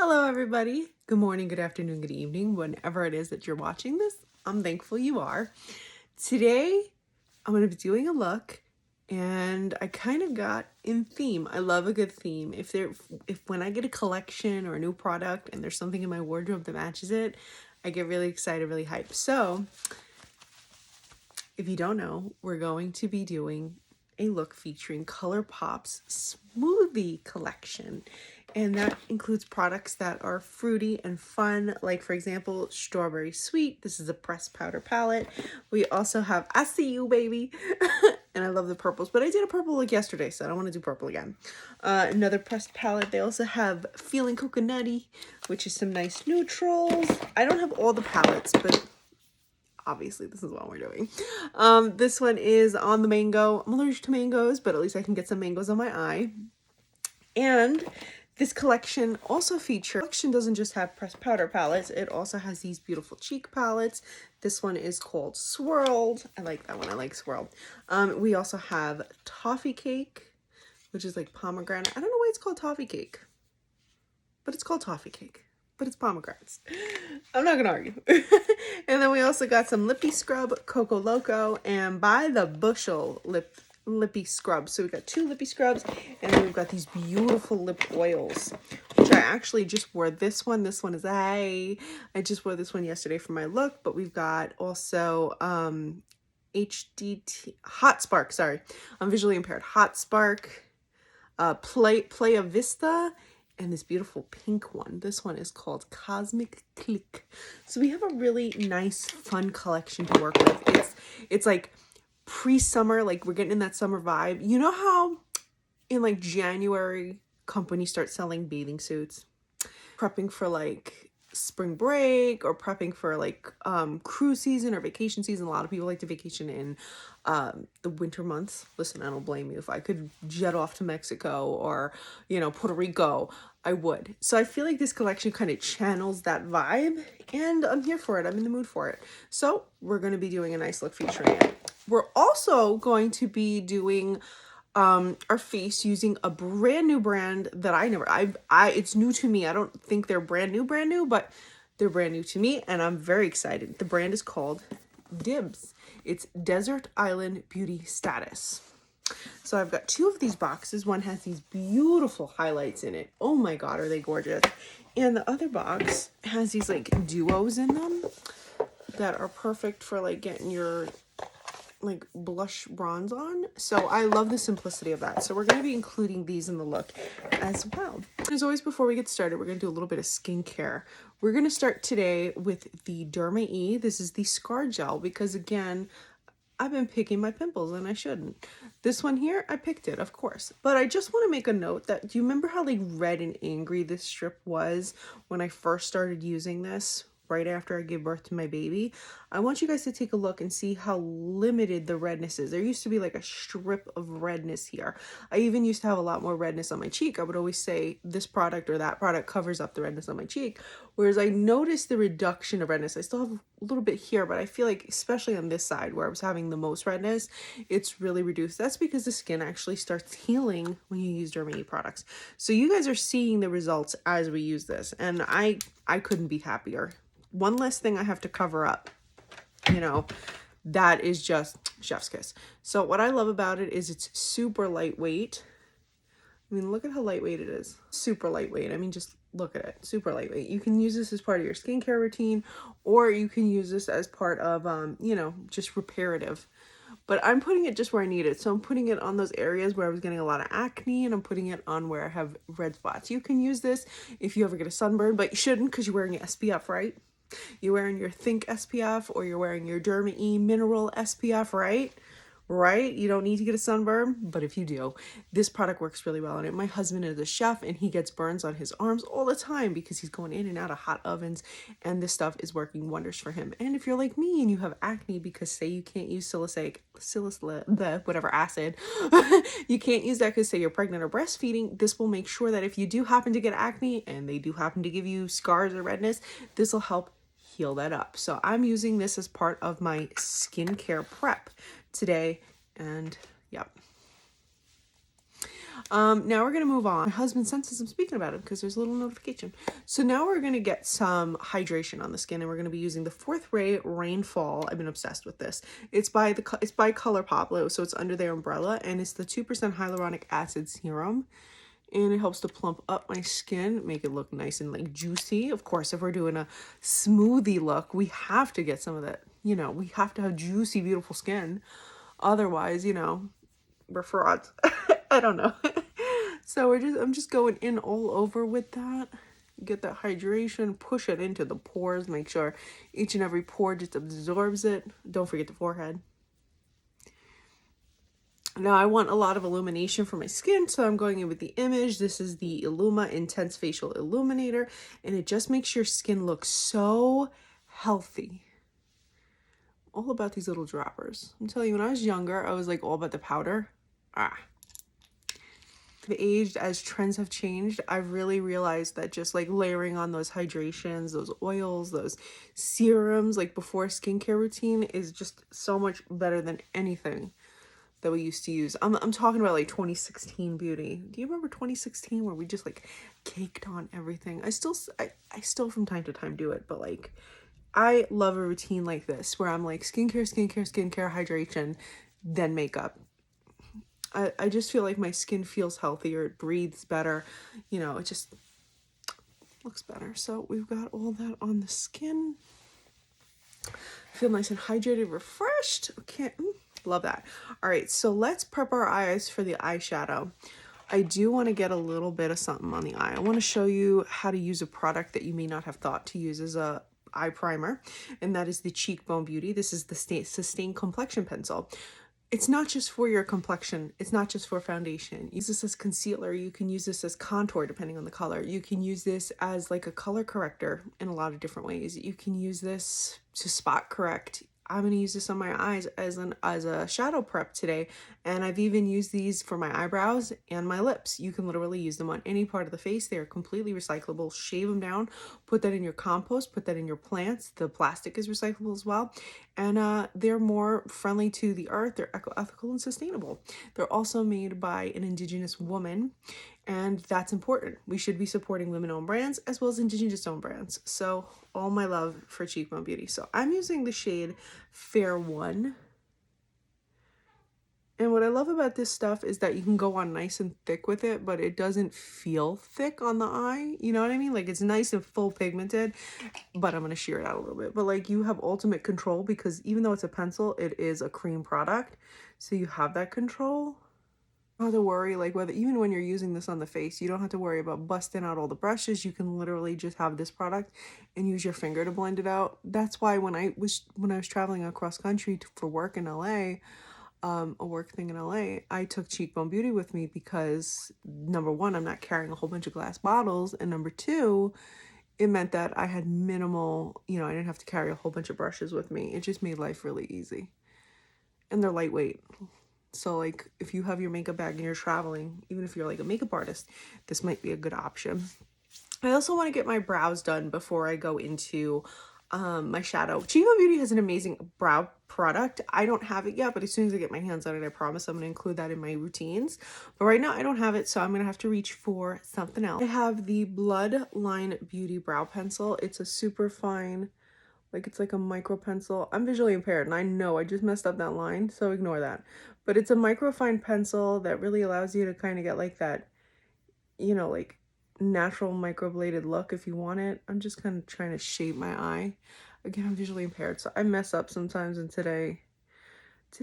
Hello everybody. Good morning, good afternoon, good evening, whenever it is that you're watching this. I'm thankful you are. Today, I'm going to be doing a look and I kind of got in theme. I love a good theme. If when I get a collection or a new product and there's something in my wardrobe that matches it, I get really excited, really hyped. So, if you don't know, we're going to be doing a look featuring Colourpop's Smoothie collection. And that includes products that are fruity and fun, like for example, Strawberry Sweet. This is a pressed powder palette. We also have I See You Baby. And I love the purples, but I did a purple look yesterday, so I don't want to do purple again. Another pressed palette. They also have Feeling Coconutty, which is some nice neutrals. I don't have all the palettes, but obviously this is what we're doing. This one is on the mango. I'm allergic to mangoes, but at least I can get some mangoes on my eye. And this collection also features, collection doesn't just have pressed powder palettes, it also has these beautiful cheek palettes. This one is called Swirled. I like that one, I like Swirled. We also have Toffee Cake, which is like pomegranate. I don't know why it's called Toffee Cake, but it's called Toffee Cake, but it's pomegranates. I'm not gonna argue. And then we also got some Lippy Scrub, Coco Loco, and By the Bushel lippy scrubs. So we got two lippy scrubs, and then we've got these beautiful lip oils, which I actually just wore this one. This one is I just wore this one yesterday for my look, but we've got also HDT Hot Spark, sorry. I'm visually impaired. Hot Spark, Playa Vista, and this beautiful pink one. This one is called Cosmic Click. So we have a really nice, fun collection to work with. It's like pre-summer, like we're getting in that summer vibe. You know how in like January companies start selling bathing suits, prepping for like spring break or prepping for like cruise season or vacation season. A lot of people like to vacation in the winter months. Listen, I don't blame you. If I could jet off to Mexico or, you know, Puerto Rico, I would. So I feel like this collection kind of channels that vibe, and I'm here for it. I'm in the mood for it. So we're going to be doing a nice look featuring it. We're also going to be doing our face using a brand new brand that it's new to me. I don't think they're brand new, but they're brand new to me, and I'm very excited. The brand is called Dibs. It's Desert Island Beauty Status. So I've got two of these boxes. One has these beautiful highlights in it. Oh my god, are they gorgeous. And the other box has these like duos in them that are perfect for like getting your like blush bronze on. So I love the simplicity of that. So we're going to be including these in the look as well. As always, before we get started, we're going to do a little bit of skincare. We're going to start today with the Derma E. This is the Scar Gel because again, I've been picking my pimples and I shouldn't. This one here, I picked it, of course. But I just want to make a note that, do you remember how like red and angry this strip was when I first started using this? Right after I gave birth to my baby? I want you guys to take a look and see how limited the redness is. There used to be like a strip of redness here. I even used to have a lot more redness on my cheek. I would always say this product or that product covers up the redness on my cheek. Whereas I noticed the reduction of redness. I still have a little bit here, but I feel like especially on this side where I was having the most redness, it's really reduced. That's because the skin actually starts healing when you use Derma E products. So you guys are seeing the results as we use this, and I couldn't be happier. One less thing I have to cover up, you know, that is just chef's kiss. So what I love about it is it's super lightweight. I mean, look at how lightweight it is. Super lightweight. I mean, just look at it. Super lightweight. You can use this as part of your skincare routine, or you can use this as part of, you know, just reparative. But I'm putting it just where I need it. So I'm putting it on those areas where I was getting a lot of acne, and I'm putting it on where I have red spots. You can use this if you ever get a sunburn, but you shouldn't because you're wearing your SPF, right? You're wearing your Think SPF or you're wearing your Derma E Mineral SPF, right? Right? You don't need to get a sunburn, but if you do, this product works really well on it. My husband is a chef and he gets burns on his arms all the time because he's going in and out of hot ovens, and this stuff is working wonders for him. And if you're like me and you have acne because say you can't use whatever acid, you can't use that because say you're pregnant or breastfeeding, this will make sure that if you do happen to get acne and they do happen to give you scars or redness, this will help heal that up. So I'm using this as part of my skincare prep today, and yep. Now we're gonna move on. My husband senses I'm speaking about him because there's a little notification. So now we're gonna get some hydration on the skin, and we're gonna be using the Fourth Ray Rainfall. I've been obsessed with this. It's by Colourpop, so it's under their umbrella, and it's the 2% hyaluronic acid serum. And it helps to plump up my skin, make it look nice and like juicy. Of course, if we're doing a smoothie look, we have to get some of that, you know, we have to have juicy, beautiful skin. Otherwise, you know, we're frauds. I don't know. So I'm just going in all over with that. Get that hydration, push it into the pores, make sure each and every pore just absorbs it. Don't forget the forehead. Now I want a lot of illumination for my skin, so I'm going in with the image. This is the Illuma Intense Facial Illuminator, and it just makes your skin look so healthy. All about these little droppers. I'm telling you, when I was younger, I was like all about the powder. I've aged as trends have changed. I've really realized that just like layering on those hydrations, those oils, those serums, like before skincare routine is just so much better than anything that we used to use. I'm talking about like 2016 beauty. Do you remember 2016 where we just like caked on everything? I still from time to time do it, but like I love a routine like this where I'm like skincare, hydration, then makeup. I just feel like my skin feels healthier, it breathes better, you know, it just looks better. So we've got all that on the skin. Feel nice and hydrated, refreshed. Okay, love that. All right, so let's prep our eyes for the eyeshadow. I do want to get a little bit of something on the eye. I want to show you how to use a product that you may not have thought to use as a eye primer, and that is the Cheekbone Beauty. This is the Sustain Complexion Pencil. It's not just for your complexion. It's not just for foundation. Use this as concealer. You can use this as contour depending on the color. You can use this as like a color corrector in a lot of different ways. You can use this to spot correct. I'm going to use this on my eyes as a shadow prep today, and I've even used these for my eyebrows and my lips. You can literally use them on any part of the face. They are completely recyclable. Shave them down, put that in your compost, put that in your plants. The plastic is recyclable as well, and they're more friendly to the earth. They're eco-ethical and sustainable. They're also made by an Indigenous woman, and that's important. We should be supporting women-owned brands as well as Indigenous-owned brands. So all my love for Cheekbone Beauty. So I'm using the shade Fair 1. And what I love about this stuff is that you can go on nice and thick with it, but it doesn't feel thick on the eye. You know what I mean? Like it's nice and full pigmented, but I'm going to sheer it out a little bit. But like you have ultimate control because even though it's a pencil, it is a cream product. So you have that control. You don't have to worry, like whether even when you're using this on the face, you don't have to worry about busting out all the brushes. You can literally just have this product and use your finger to blend it out. That's why when I was traveling across country for work in LA, a work thing in LA, I took Cheekbone Beauty with me because number one, I'm not carrying a whole bunch of glass bottles, and number two, it meant that I had minimal, you know, I didn't have to carry a whole bunch of brushes with me. It just made life really easy, and they're lightweight. So like if you have your makeup bag and you're traveling, even if you're like a makeup artist, this might be a good option. I also want to get my brows done before I go into my shadow. Cheekbone Beauty has an amazing brow product. I don't have it yet, but as soon as I get my hands on it, I promise I'm going to include that in my routines. But right now I don't have it, so I'm going to have to reach for something else. I have the Bloodline Beauty Brow Pencil. It's a super fine, like it's like a micro pencil. I'm visually impaired and I know I just messed up that line, so ignore that. But it's a micro fine pencil that really allows you to kind of get like that, you know, like natural microbladed look if you want it. I'm just kind of trying to shape my eye. Again, I'm visually impaired, so I mess up sometimes, and today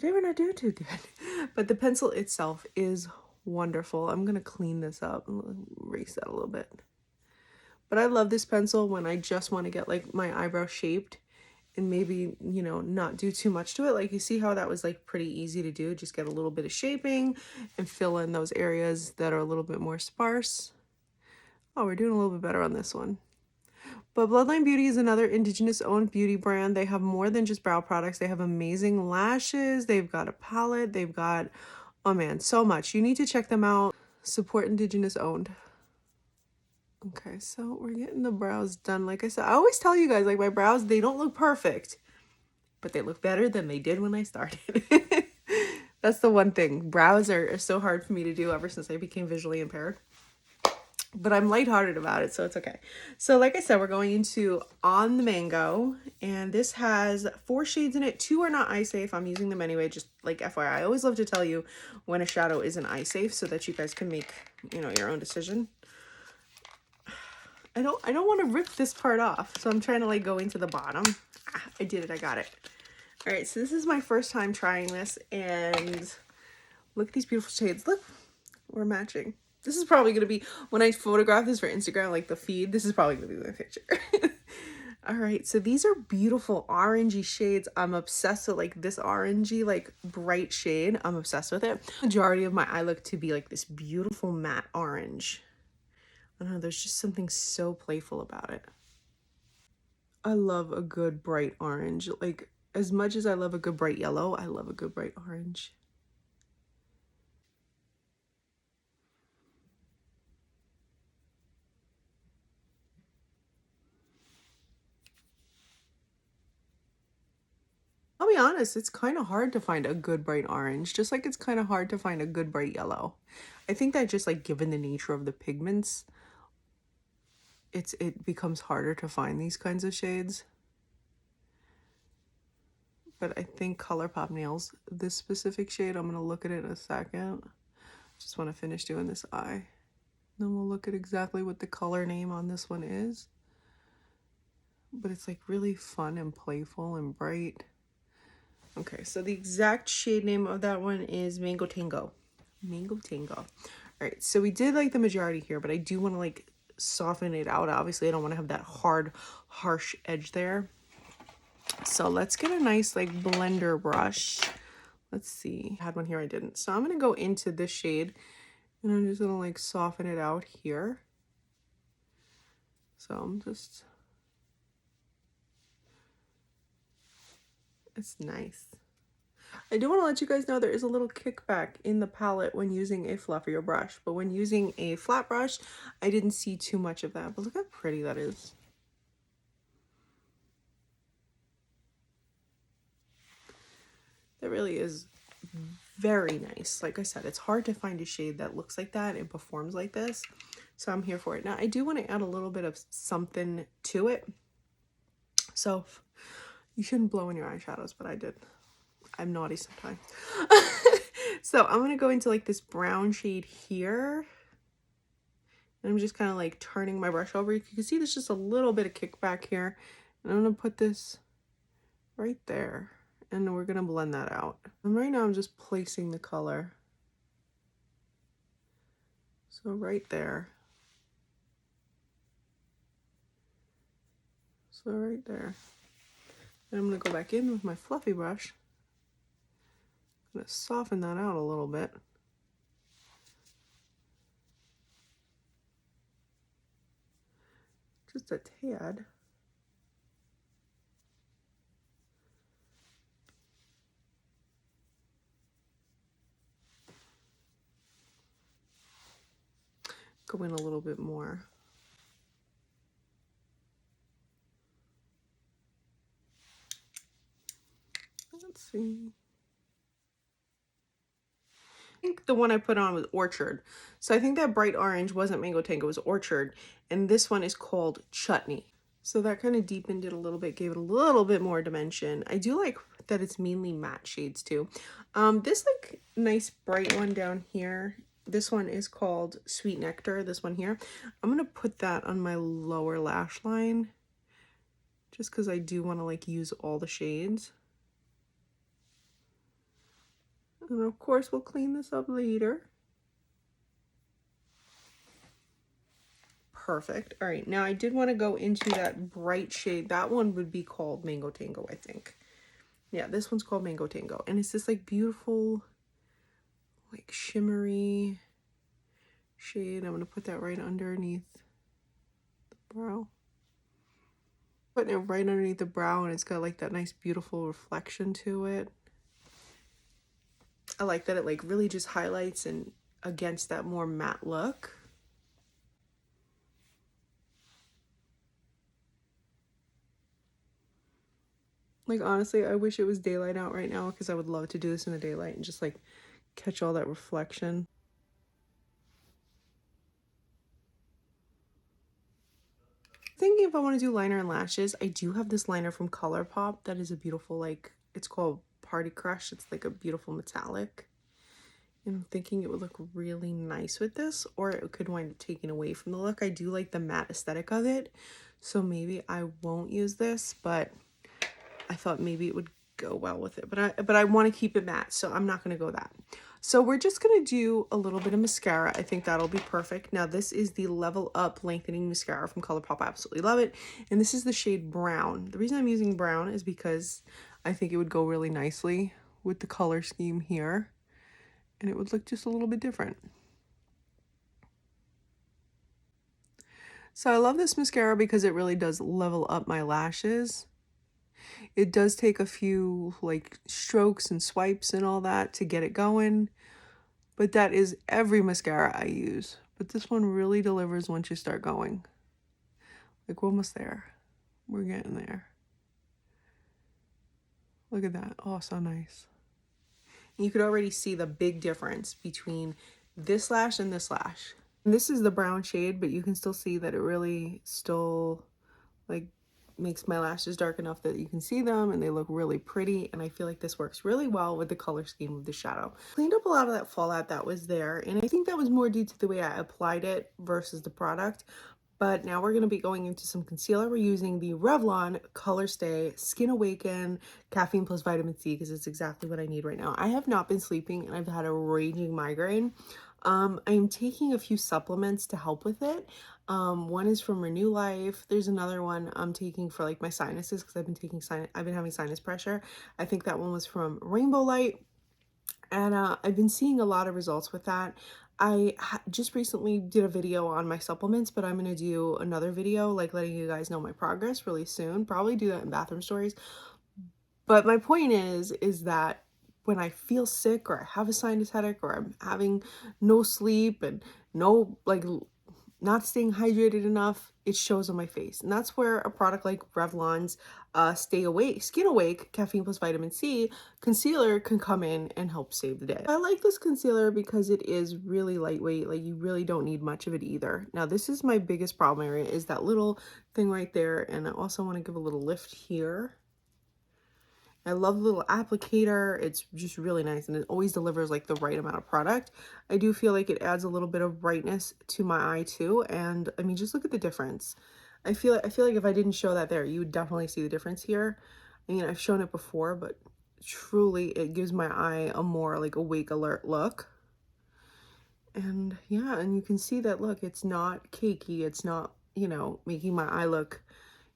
we're not doing too good. But the pencil itself is wonderful. I'm going to clean this up and erase that a little bit. But I love this pencil when I just want to get like my eyebrow shaped and maybe, you know, not do too much to it. Like you see how that was like pretty easy to do. Just get a little bit of shaping and fill in those areas that are a little bit more sparse. Oh, we're doing a little bit better on this one. But Bloodline Beauty is another Indigenous owned beauty brand. They have more than just brow products. They have amazing lashes. They've got a palette. They've got, oh man, so much. You need to check them out. Support Indigenous owned. Okay, so we're getting the brows done. Like I said, I always tell you guys, like my brows, they don't look perfect, but they look better than they did when I started. That's the one thing. Brows are so hard for me to do ever since I became visually impaired. But I'm lighthearted about it, so it's okay. So like I said, we're going into On the Mango, and this has 4 shades in it. 2 are not eye safe. I'm using them anyway, just like FYI. I always love to tell you when a shadow isn't eye safe so that you guys can make, you know, your own decision. I don't want to rip this part off, so I'm trying to like go into the bottom. I did it. I got it. All right, so this is my first time trying this, and look at these beautiful shades. Look, we're matching. This is probably going to be, when I photograph this for Instagram, like the feed, this is probably going to be my picture. All right, so these are beautiful orangey shades. I'm obsessed with like this orangey, like bright shade. I'm obsessed with it. Majority of my eye look to be like this beautiful matte orange. I don't know, there's just something so playful about it. I love a good bright orange. Like, as much as I love a good bright yellow, I love a good bright orange. I'll be honest, it's kind of hard to find a good bright orange, just like it's kind of hard to find a good bright yellow. I think that just like given the nature of the pigments, it becomes harder to find these kinds of shades. But I think Colourpop nails this specific shade. I'm going to look at it in a second. Just want to finish doing this eye. Then we'll look at exactly what the color name on this one is. But it's like really fun and playful and bright. Okay, so the exact shade name of that one is Mango Tango. Mango Tango. All right, so we did like the majority here, but I do want to like soften it out. Obviously, I don't want to have that hard, harsh edge there. So let's get a nice like blender brush. Let's see. I had one here, I didn't. So I'm going to go into this shade and I'm just going to like soften it out here. So I'm just, it's nice. I do want to let you guys know there is a little kickback in the palette when using a fluffier brush, but when using a flat brush, I didn't see too much of that. But look how pretty that is. That really is very nice. Like I said, it's hard to find a shade that looks like that and performs like this. So I'm here for it. Now, I do want to add a little bit of something to it. So you shouldn't blow in your eyeshadows, but I did. I'm naughty sometimes. So I'm going to go into like this brown shade here. And I'm just kind of like turning my brush over. You can see there's just a little bit of kickback here. And I'm going to put this right there. And we're going to blend that out. And right now I'm just placing the color. So right there. So right there. And I'm going to go back in with my fluffy brush. I'm going to soften that out a little bit. Just a tad. Go in a little bit more. Let's see. I think the one I put on was Orchard. So I think that bright orange wasn't Mango Tango, it was Orchard. And this one is called Chutney. So that kind of deepened it a little bit, gave it a little bit more dimension. I do like that it's mainly matte shades too. This like nice bright one down here, this one is called Sweet Nectar, this one here. I'm going to put that on my lower lash line just because I do want to like use all the shades. And of course, we'll clean this up later. Perfect. All right, now I did want to go into that bright shade. That one would be called Mango Tango, I think. Yeah, this one's called Mango Tango. And it's this like beautiful, like shimmery shade. I'm going to put that right underneath the brow. Putting it right underneath the brow, and it's got like that nice beautiful reflection to it. I like that it like really just highlights and against that more matte look. Like, honestly, I wish it was daylight out right now because I would love to do this in the daylight and just like catch all that reflection. Thinking if I want to do liner and lashes, I do have this liner from Colourpop that is a beautiful, like, it's called Party Crush. It's like a beautiful metallic. And I'm thinking it would look really nice with this, or it could wind up taking away from the look. I do like the matte aesthetic of it, so maybe I won't use this, but I thought maybe it would go well with it. But I want to keep it matte, so I'm not going to go that. So we're just going to do a little bit of mascara. I think that'll be perfect. Now, this is the Level Up Lengthening Mascara from Colourpop. I absolutely love it. And this is the shade Brown. The reason I'm using brown is because I think it would go really nicely with the color scheme here. And it would look just a little bit different. So I love this mascara because it really does level up my lashes. It does take a few like strokes and swipes and all that to get it going, but that is every mascara I use. But this one really delivers once you start going. Like, we're almost there. We're getting there. Look at that. Oh, so nice. You could already see the big difference between this lash and this lash. And this is the brown shade, but you can still see that it really still like makes my lashes dark enough that you can see them and they look really pretty. And I feel like this works really well with the color scheme of the shadow. Cleaned up a lot of that fallout that was there, and I think that was more due to the way I applied it versus the product. But now we're going to be going into some concealer. We're using the Revlon Colorstay Skin Awaken Caffeine plus Vitamin C because it's exactly what I need right now. I have not been sleeping and I've had a raging migraine. I'm taking a few supplements to help with it. One is from Renew Life. There's another one I'm taking for like my sinuses because I've been having sinus pressure. I think that one was from Rainbow Light. And I've been seeing a lot of results with that. I just recently did a video on my supplements, but I'm going to do another video like letting you guys know my progress really soon. Probably do that in bathroom stories. But my point is that when I feel sick or I have a sinus headache or I'm having no sleep and no like not staying hydrated enough, it shows on my face. And that's where a product like Revlon's Skin Awake Caffeine plus Vitamin C concealer can come in and help save the day. I like this concealer because it is really lightweight. Like, you really don't need much of it either. Now, this is my biggest problem area, is that little thing right there. And I also want to give a little lift here. I love the little applicator. It's just really nice, and it always delivers like the right amount of product. I do feel like it adds a little bit of brightness to my eye too, and I mean, just look at the difference. I feel like if I didn't show that there, you would definitely see the difference here. I mean, I've shown it before, but truly it gives my eye a more like awake, alert look. And yeah, and you can see that, look, it's not cakey. It's not, you know, making my eye look,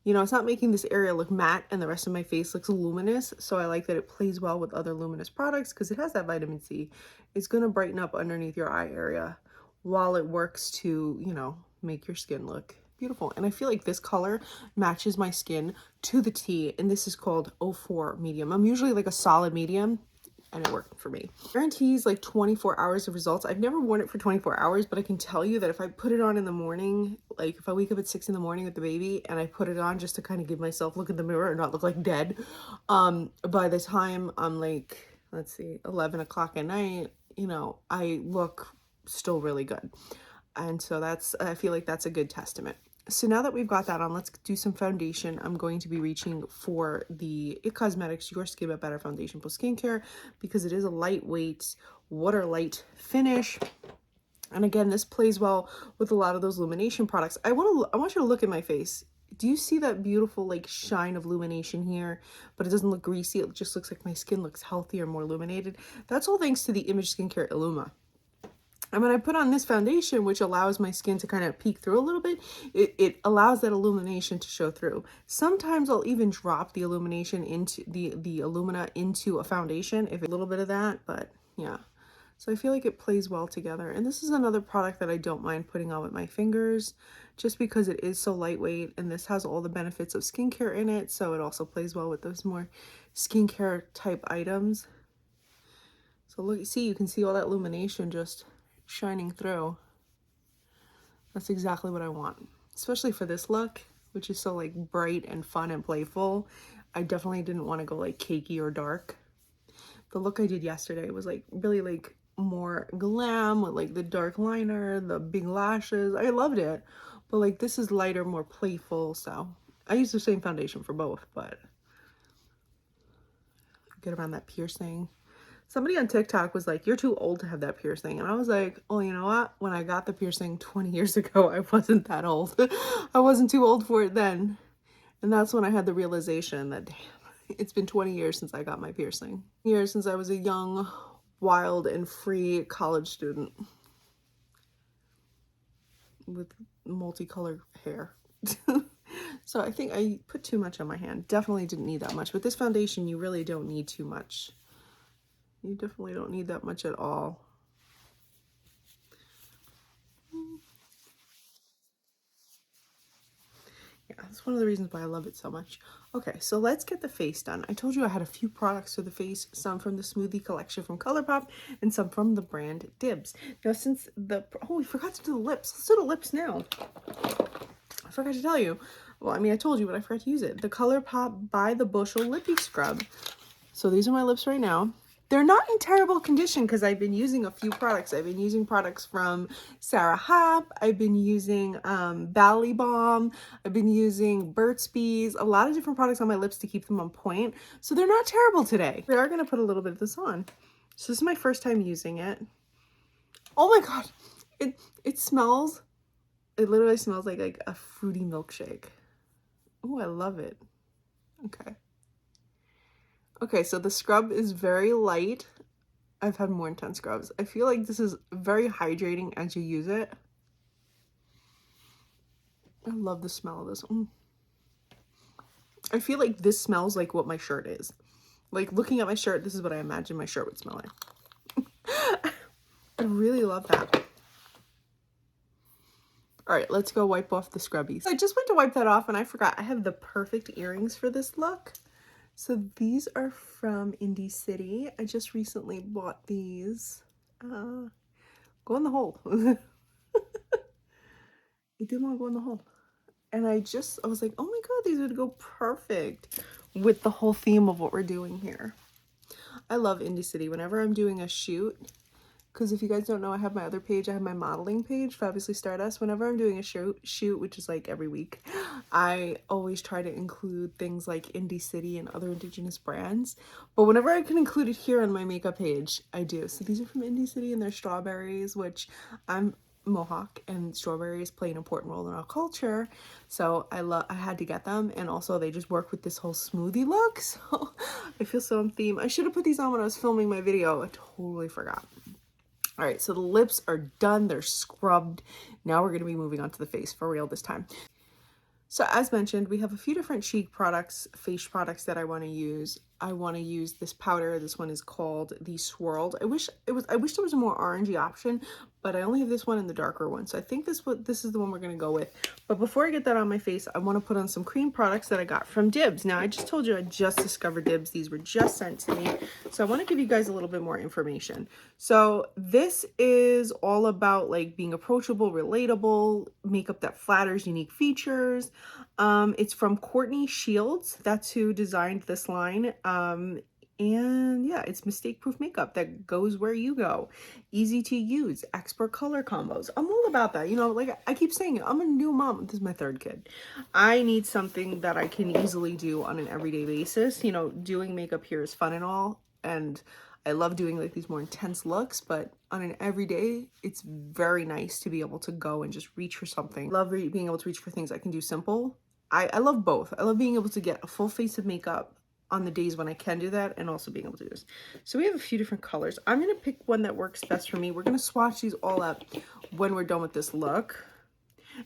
you know, it's not making this area look matte and the rest of my face looks luminous. So I like that it plays well with other luminous products because it has that vitamin C. It's going to brighten up underneath your eye area while it works to, you know, make your skin look beautiful. And I feel like this color matches my skin to the T, and this is called 04 medium. I'm usually like a solid medium, and it worked for me. Guarantees like 24 hours of results. I've never worn it for 24 hours, but I can tell you that if I put it on in the morning, like if I wake up at 6 in the morning with the baby and I put it on just to kind of give myself look in the mirror and not look like dead, by the time I'm like, let's see, 11 o'clock at night, you know, I look still really good. And so I feel like that's a good testament. So now that we've got that on, let's do some foundation. I'm going to be reaching for the IT Cosmetics Your Skin But Better Foundation Plus Skincare because it is a lightweight, water light finish. And again, this plays well with a lot of those illumination products. I want you to look at my face. Do you see that beautiful like shine of illumination here? But it doesn't look greasy. It just looks like my skin looks healthier, more illuminated. That's all thanks to the Image Skincare Illuma. And when I put on this foundation, which allows my skin to kind of peek through a little bit, it allows that illumination to show through. Sometimes I'll even drop the illumination into the Illumina into a foundation, if a little bit of that, but yeah. So I feel like it plays well together. And this is another product that I don't mind putting on with my fingers just because it is so lightweight, and this has all the benefits of skincare in it. So it also plays well with those more skincare type items. So look, see, you can see all that illumination just shining through. That's exactly what I want, especially for this look, which is so like bright and fun and playful. I definitely didn't want to go like cakey or dark. The look I did yesterday was like really like more glam with like the dark liner, the big lashes. I loved it. But like this is lighter, more playful. So I use the same foundation for both, but get around that piercing. Somebody on TikTok was like, you're too old to have that piercing. And I was like, oh, you know what? When I got the piercing 20 years ago, I wasn't that old. I wasn't too old for it then. And that's when I had the realization that, damn, it's been 20 years since I got my piercing. Years since I was a young, wild, and free college student with multicolored hair. So I think I put too much on my hand. Definitely didn't need that much. With this foundation, you really don't need too much. You definitely don't need that much at all. Yeah, that's one of the reasons why I love it so much. Okay, so let's get the face done. I told you I had a few products for the face, some from the Smoothie collection from Colourpop and some from the brand Dibs. Now, since we forgot to do the lips. Let's do the lips now. I forgot to tell you. Well, I mean, I told you, but I forgot to use it. The Colourpop by the Bushel Lippy Scrub. So these are my lips right now. They're not in terrible condition because I've been using a few products. I've been using products from Sarah Hap. I've been using Bally Balm. I've been using Burt's Bees. A lot of different products on my lips to keep them on point. So they're not terrible today. We are going to put a little bit of this on. So this is my first time using it. Oh my God. It smells. It literally smells like a fruity milkshake. Oh, I love it. Okay. Okay, so the scrub is very light. I've had more intense scrubs. I feel like this is very hydrating as you use it. I love the smell of this. I feel like this smells like what my shirt is. Like looking at my shirt, this is what I imagine my shirt would smell like. I really love that. All right, let's go wipe off the scrubbies. I just went to wipe that off and I forgot I have the perfect earrings for this look. So these are from Indie City. I just recently bought these. Go in the hole. It didn't want to go in the hole. And I was like, oh my God, these would go perfect with the whole theme of what we're doing here. I love Indie City. Whenever I'm doing a shoot, because if you guys don't know, I have my other page. I have my modeling page, Fabulously Stardust. Whenever I'm doing a shoot, which is like every week, I always try to include things like Indie City and other indigenous brands. But whenever I can include it here on my makeup page, I do. So these are from Indie City and they're strawberries, which I'm Mohawk and strawberries play an important role in our culture. So I had to get them. And also they just work with this whole smoothie look. So I feel so on theme. I should have put these on when I was filming my video. I totally forgot. All right, so the lips are done. They're scrubbed. Now we're going to be moving on to the face for real this time. So as mentioned, we have a few different cheek products, face products that I want to use. I want to use this powder. This one is called the Swirled. I wish there was a more orangey option, but I only have this one in the darker one. So I think this is the one we're going to go with. But before I get that on my face, I want to put on some cream products that I got from Dibs. Now, I just told you I just discovered Dibs. These were just sent to me. So I want to give you guys a little bit more information. So this is all about like being approachable, relatable, makeup that flatters, unique features. It's from Courtney Shields. That's who designed this line. And yeah, it's mistake-proof makeup that goes where you go. Easy to use, expert color combos. I'm all about that. You know, like I keep saying it, I'm a new mom. This is my third kid. I need something that I can easily do on an everyday basis. You know, doing makeup here is fun and all. And I love doing like these more intense looks, but on an everyday, it's very nice to be able to go and just reach for something. Love being able to reach for things I can do simple. I love both. I love being able to get a full face of makeup on the days when I can do that and also being able to do this. So we have a few different colors. I'm going to pick one that works best for me. We're going to swatch these all up when we're done with this look.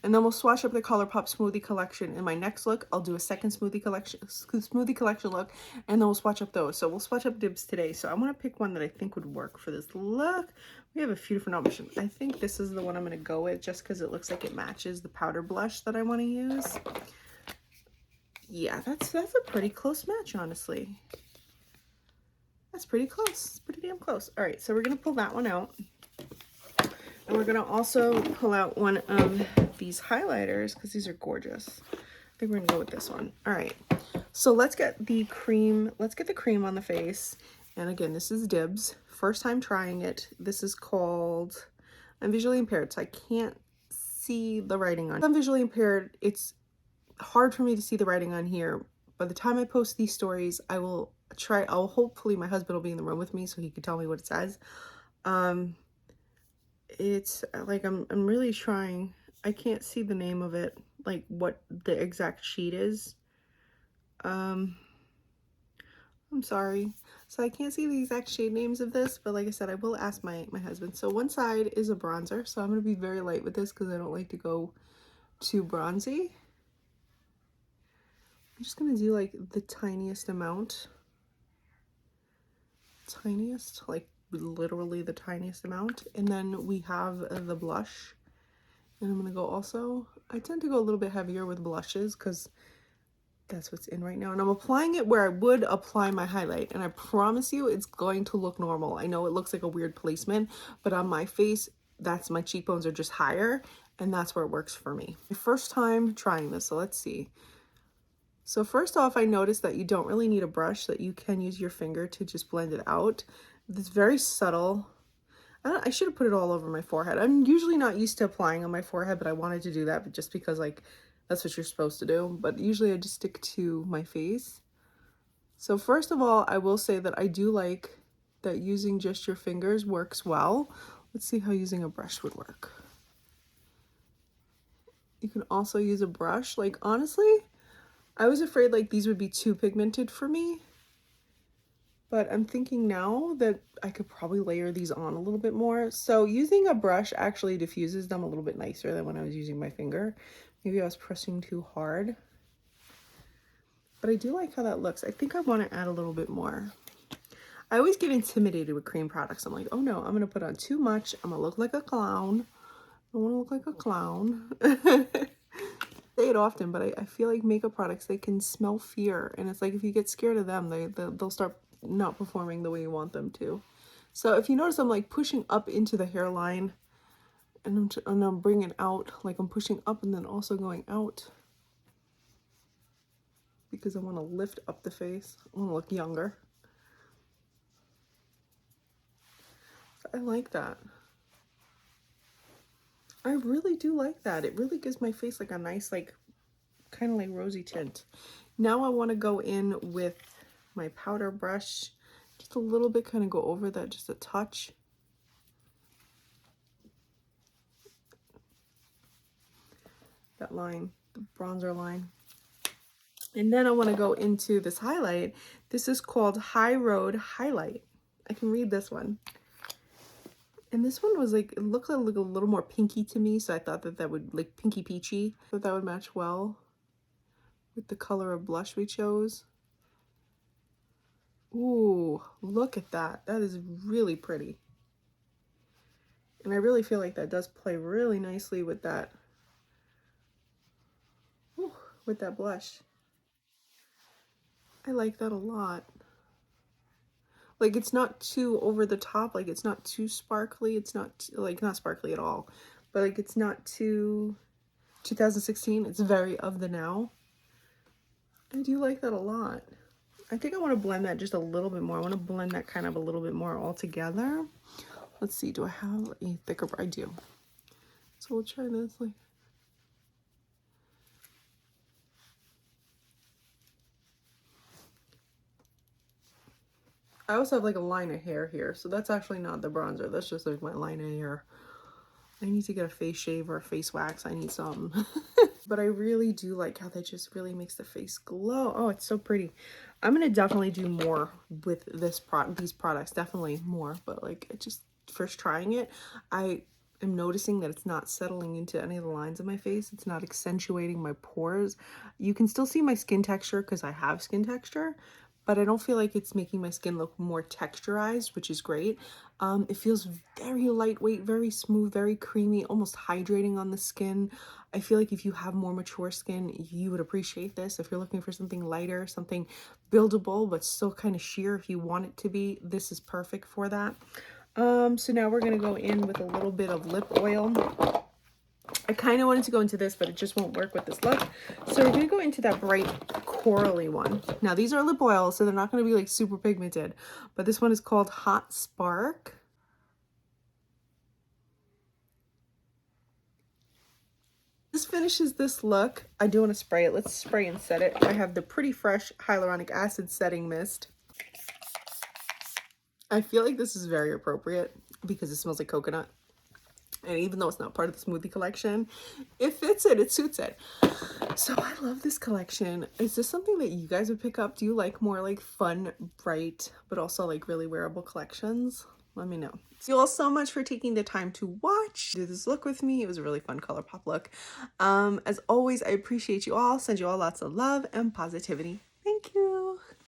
And then we'll swatch up the Colourpop Smoothie collection. In my next look, I'll do a second Smoothie collection look, and then we'll swatch up those. So we'll swatch up Dibs today. So I'm going to pick one that I think would work for this look. We have a few different options. I think this is the one I'm going to go with just because it looks like it matches the powder blush that I want to use. Yeah, that's a pretty close match, honestly. That's pretty close. It's pretty damn close. All right, so we're going to pull that one out. And we're going to also pull out one of these highlighters because these are gorgeous. I think we're going to go with this one. All right. So let's get the cream. Let's get the cream on the face. And again, this is Dibs. First time trying it. This is called, I'm visually impaired, so I can't see the writing on. I'm visually impaired. It's hard for me to see the writing on here. By the time I post these stories, I'll hopefully my husband will be in the room with me so he can tell me what it says. It's like, I'm really trying. I can't see the name of it, like what the exact sheet is. I'm sorry. So I can't see the exact shade names of this, but like I said, I will ask my husband. So one side is a bronzer, so I'm going to be very light with this because I don't like to go too bronzy. I'm just going to do like the tiniest amount. Tiniest, like literally the tiniest amount. And then we have the blush. And I'm going to go also, I tend to go a little bit heavier with blushes because that's what's in right now. And I'm applying it where I would apply my highlight. And I promise you it's going to look normal. I know it looks like a weird placement, but on my face, that's, my cheekbones are just higher. And that's where it works for me. My first time trying this, so let's see. So first off, I noticed that you don't really need a brush, that you can use your finger to just blend it out. It's very subtle. I should have put it all over my forehead. I'm usually not used to applying on my forehead, but I wanted to do that, but just because like that's what you're supposed to do. But usually I just stick to my face. So first of all, I will say that I do like that using just your fingers works well. Let's see how using a brush would work. You can also use a brush. Like honestly, I was afraid like these would be too pigmented for me. But I'm thinking now that I could probably layer these on a little bit more. So using a brush actually diffuses them a little bit nicer than when I was using my finger. Maybe I was pressing too hard. But I do like how that looks. I think I want to add a little bit more. I always get intimidated with cream products. I'm like, oh no, I'm going to put on too much. I'm going to look like a clown. I want to look like a clown. Say it often, but I feel like makeup products, they can smell fear. And it's like if you get scared of them, they'll start not performing the way you want them to. So if you notice, I'm like pushing up into the hairline and I'm bringing out, like I'm pushing up and then also going out because I want to lift up the face. I want to look younger. So I like that. I really do like that. It really gives my face like a nice, like kind of like rosy tint. Now I want to go in with my powder brush, just a little bit, kind of go over that, just a touch. That line, the bronzer line. And then I want to go into this highlight. This is called High Road Highlight. I can read this one. And this one was like, it looked like a little more pinky to me, so I thought that would, like pinky peachy, that would match well with the color of blush we chose. Ooh, look at that. That is really pretty. And I really feel like that does play really nicely with that, with that blush. I like that a lot. Like it's not too over the top, like it's not too sparkly. It's not like not sparkly at all, but like it's not too 2016. It's very of the now. I do like that a lot. I think I want to blend that just a little bit more. I want to blend that kind of a little bit more all together. Let's see, do I have a thicker brush? I do. So we'll try this. Like, I also have like a line of hair here, so that's actually not the bronzer. That's just like my line of hair. I need to get a face shave or a face wax. I need some. But I really do like how that just really makes the face glow. Oh, it's so pretty. I'm gonna definitely do more with these products, definitely more. But like, it just first trying it, I am noticing that it's not settling into any of the lines of my face. It's not accentuating my pores. You can still see my skin texture because I have skin texture, but I don't feel like it's making my skin look more texturized, which is great. It feels very lightweight, very smooth, very creamy, almost hydrating on the skin. I feel like if you have more mature skin, you would appreciate this. If you're looking for something lighter, something buildable, but still kind of sheer if you want it to be, this is perfect for that. So now we're going to go in with a little bit of lip oil. I kind of wanted to go into this, but it just won't work with this look. So we're going to go into that bright corally one. Now these are lip oils, so they're not going to be like super pigmented, but this one is called Hot Spark. This finishes this look. I do want to spray it. Let's spray and set it. I have the Pretty Fresh Hyaluronic Acid Setting Mist. I feel like this is very appropriate because it smells like coconut. And even though it's not part of the Smoothie collection, it fits it, it suits it. So I love this collection. Is this something that you guys would pick up? Do you like more like fun, bright, but also like really wearable collections? Let me know. Thank you all so much for taking the time to watch, do this look with me. It was a really fun Colourpop look. As always, I appreciate you all. Send you all lots of love and positivity.